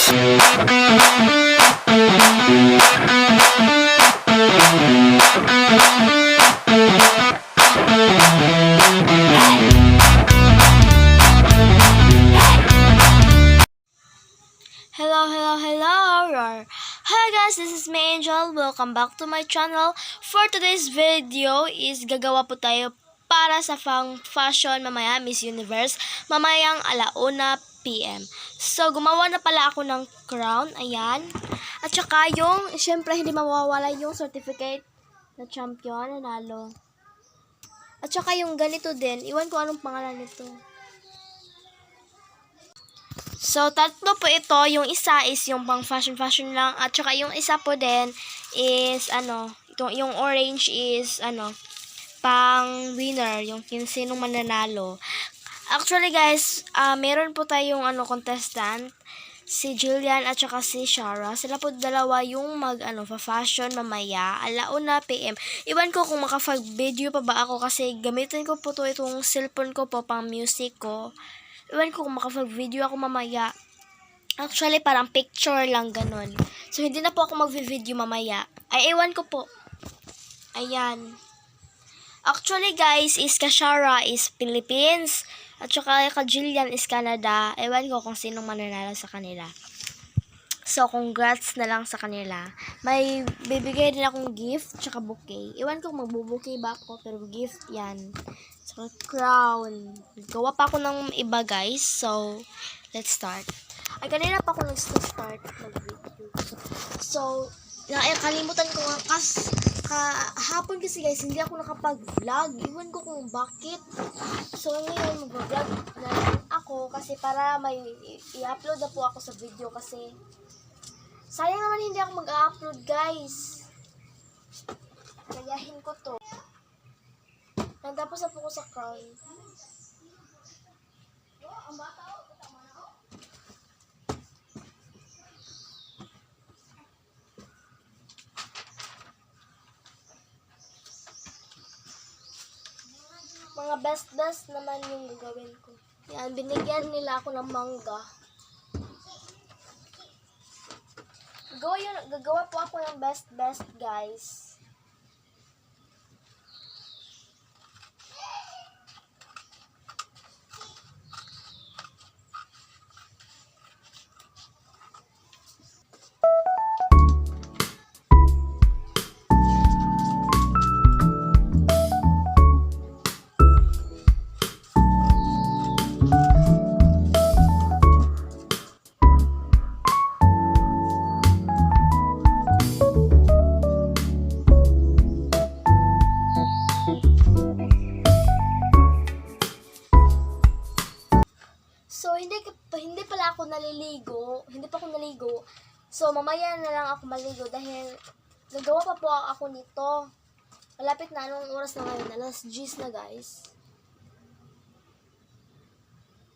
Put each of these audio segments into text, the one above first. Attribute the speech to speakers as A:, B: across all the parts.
A: Hello, roar. Hi guys, this is me Angel. Welcome back to my channel. For today's video is gagawa po tayo para sa fashion mamaya Miss Universe mamayang 1:00 PM. So gumawa na pala ako ng crown, ayan. At saka yung syempre hindi mawawala yung certificate na champion, nanalo. At saka yung ganito din, iwan ko anong pangalan nito. So, tatlo po ito. Yung isa is yung pang fashion lang. At saka yung isa po din is, yung orange is, pang winner. Yung sinong mananalo. Actually, guys, meron po tayong, contestant. Si Jillian at saka si Shara. Sila po dalawa yung fashion mamaya. 1:00 PM. Iwan ko kung makapag-video pa ba ako kasi gamitin ko po itong cellphone ko po pang music ko. Iwan ko kung makapag-video ako mamaya. Actually, parang picture lang ganun. So, hindi na po ako mag-video mamaya. Ay, iwan ko po. Ayan. Actually, guys, is Kashara is Philippines. At saka ka Jillian is Canada. Iwan ko kung sinong mananalo sa kanila. So, congrats na lang sa kanila. May bibigay din akong gift, tsaka bouquet. Iwan ko kung magbubuquet ba ako, pero gift yan. So, crown. Gawa pa ako ng iba, guys. So, let's start. Ay, kanina pa ako nag-start mag-video. So, kalimutan ko nga kahapon kasi guys, hindi ako nakapag-vlog. Iwan ko kung bakit. So, ngayon mag-vlog na lang ako kasi para may i-upload na po ako sa video kasi sayang naman hindi ako mag-upload, guys. Kayahin ko to. Nagtapos na po ko sa crown. Mga best naman yung gagawin ko. Yan, binigyan nila ako ng mangga. Gagawa po ako ng best, guys. So, hindi pala ako naliligo. Hindi pa ako naligo. So, mamaya na lang ako maligo dahil nagawa pa po ako nito. Malapit na, anong oras na ngayon? Alas 10 na, guys.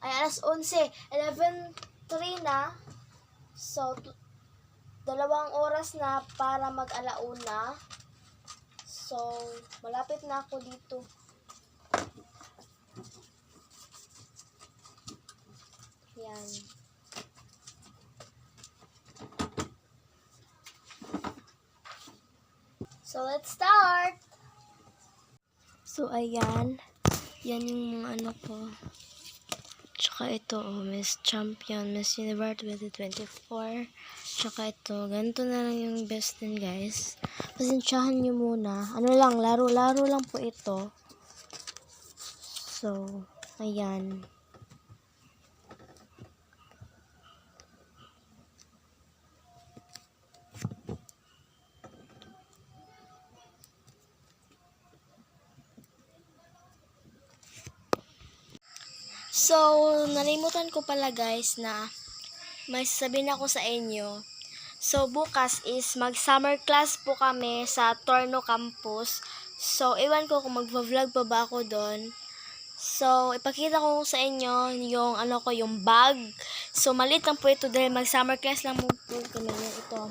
A: Ay, alas 11. 11:03 na. So, 2 oras na para mag-1:00. So, malapit na ako dito. Yan. So, let's start! So, ayan. Yan yung mga ko. Tsaka ito, Miss Champion, Miss Universe 2024. Tsaka ito, ganito na lang yung best din, guys. Pasensyahan nyo muna. Laro lang po ito. So, ayan. So, nalimutan ko pala guys na may sasabihin ako sa inyo. So, bukas is mag-summer class po kami sa Torno Campus. So, iwan ko kung mag-vlog pa ba ako doon. So, ipakita ko sa inyo yung yung bag. So, maliit lang po ito dahil mag-summer class lang po kami yung ito.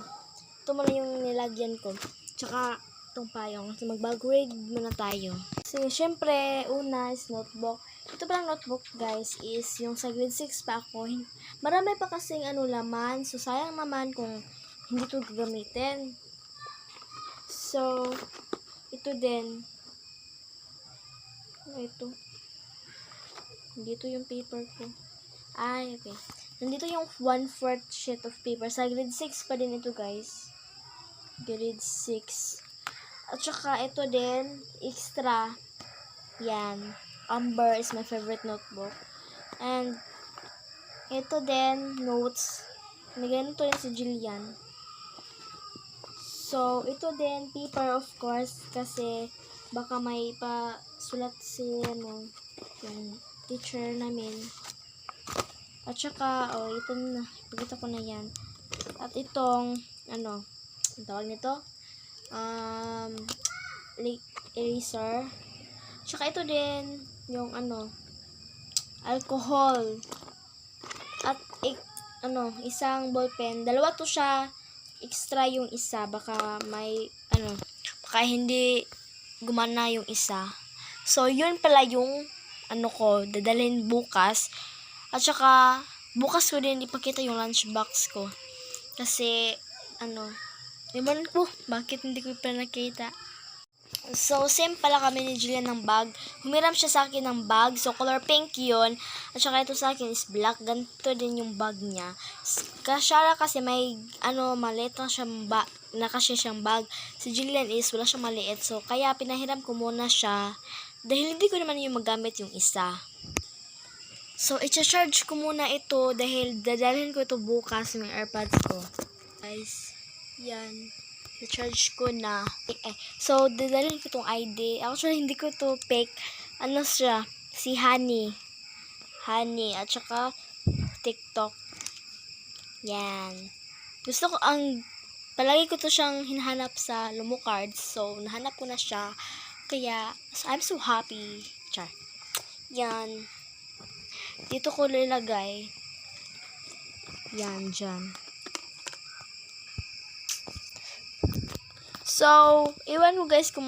A: Ito muna yung nilagyan ko. Tsaka, itong payong. So, mag-bag grade muna tayo. So, syempre, una is notebook. ito palang notebook guys is yung sa grade 6 pa ako. Marami pa kasing laman. So, sayang naman kung hindi ito gagamitin. So, ito din. Ito. Dito yung paper ko. Ay, okay. Nandito yung 1/4 sheet of paper. Sa grade 6 pa din ito guys. Grade 6. At saka ito din, extra. Yan. Amber is my favorite notebook. And, ito din, notes. Ganito rin si Jillian. So, ito din, paper of course, kasi baka may pasulat si, yung teacher namin. At saka, ito na, pagkita ko na yan. At itong, ang tawag nito? Eraser. Tsaka ito din, yung alcohol. At, isang ballpen. Dalawa to siya. Extra yung isa. Baka may, baka hindi gumana yung isa. So, yun pala yung, ko, dadalhin bukas. At saka, bukas ko din ipakita yung lunchbox ko. Kasi, ewan ko, bakit hindi ko pa nakita. So, same pala kami ni Jillian ng bag. Humiram siya sa akin ng bag. So, color pink yun. At saka ito sa akin is black. Ganito din yung bag niya. Kasyara kasi may, maliit lang siyang bag. Nakasya siyang bag. Si Jillian is wala siyang maliit. So, kaya pinahiram ko muna siya. Dahil hindi ko naman yung magamit yung isa. So, i-charge ko muna ito dahil dadalhin ko ito bukas yung AirPods ko. Guys, yan. Na-charge ko na. So, dadalhin ko itong ID. Actually, hindi ko ito fake. Siya? Si Honey. Honey. At saka, TikTok. Yan. Gusto ko, palagi ko to siyang hinahanap sa Lumo Cards. So, nahanap ko na siya. Kaya, I'm so happy. Char. Yan. Dito ko lilagay. Yan, dyan. So, iwan ko guys kung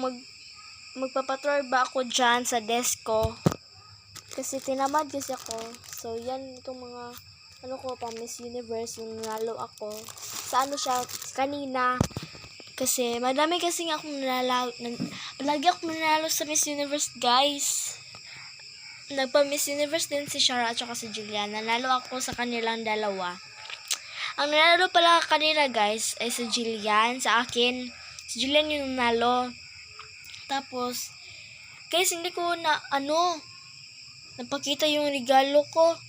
A: magpapatroll ba ako dyan sa desk ko. Kasi tinamad kasi ako. So, yan itong mga, pang Miss Universe, yung nanalo ako. Sa siya, kanina. Kasi, madami kasi nga akong lagi akong nanalo sa Miss Universe, guys. Nagpa-Miss Universe din si Shara at saka si Julian. Nanalo ako sa kanilang dalawa. Ang nanalo pala kanina, guys, ay si Jillian. Sa akin, si Julian yung nanalo. Tapos, guys, hindi ko napakita yung regalo ko.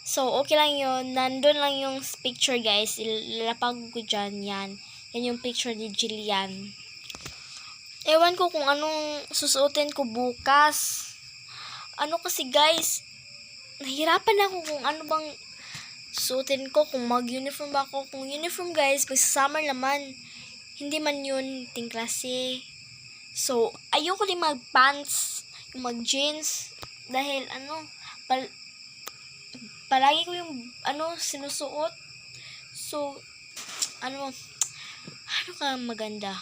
A: So, okay lang yun. Nandun lang yung picture, guys. Ilalapag ko dyan, yan. Yan yung picture ni Jillian. Ewan ko kung anong susuotin ko bukas. Kasi, guys, nahirapan ako kung ano bang suotin ko. Kung mag-uniform ba ako. Kung uniform, guys, pag sa summer naman, hindi man yun ting klase. So, ayoko din mag-pants, yung mag-jeans, dahil palagi ko yung sinusuot. So, ano ka maganda?